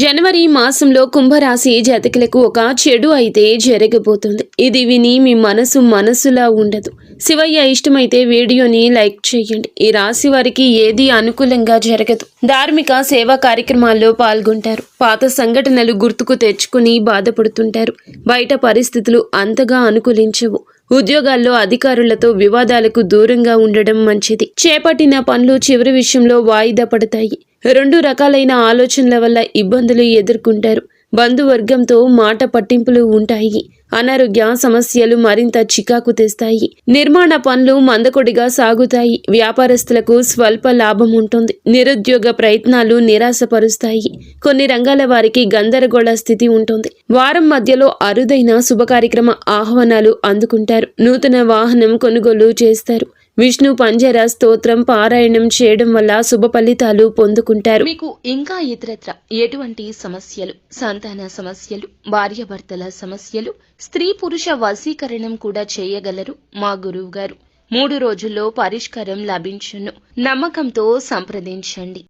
జనవరి మాసంలో కుంభరాశి జాతకులకు ఒక చెడు అయితే జరగబోతుంది. ఇది విని మీ మనసులా ఉండదు. శివయ్య ఇష్టమైతే వీడియోని లైక్ చేయండి. ఈ రాశి వారికి ఏది అనుకూలంగా జరగదు. ధార్మిక సేవా కార్యక్రమాల్లో పాల్గొంటారు. పాత సంఘటనలు గుర్తుకు తెచ్చుకుని బాధపడుతుంటారు. బయట పరిస్థితులు అంతగా అనుకూలించవు. ఉద్యోగాల్లో అధికారులతో వివాదాలకు దూరంగా ఉండడం మంచిది. చేపట్టిన పనులు చివరి విషయంలో వాయిదా పడతాయి. 2 రకాలైన ఆలోచనల వల్ల ఇబ్బందులు ఎదుర్కొంటారు. బంధువర్గంతో మాట పట్టింపులు ఉంటాయి. అనారోగ్య సమస్యలు మరింత చికాకు తెస్తాయి. నిర్మాణ పనులు మందకొడిగా సాగుతాయి. వ్యాపారస్తులకు స్వల్ప లాభం ఉంటుంది. నిరుద్యోగ ప్రయత్నాలు నిరాశపరుస్తాయి. కొన్ని రంగాల వారికి గందరగోళ స్థితి ఉంటుంది. వారం మధ్యలో అరుదైన శుభకార్యక్రమ ఆహ్వానాలు అందుకుంటారు. నూతన వాహనం కొనుగోలు చేస్తారు. విష్ణు పంజర స్తోత్రం పారాయణం చేయడం వల్ల శుభ ఫలితాలు పొందుకుంటారు. మీకు ఇంకా ఇతరత్ర ఎటువంటి సమస్యలు, సంతాన సమస్యలు, భార్యాభర్తల సమస్యలు, స్త్రీ పురుష వశీకరణం కూడా చేయగలరు మా గురువు గారు. 3 రోజుల్లో పరిష్కారం లభించును. నమ్మకంతో సంప్రదించండి.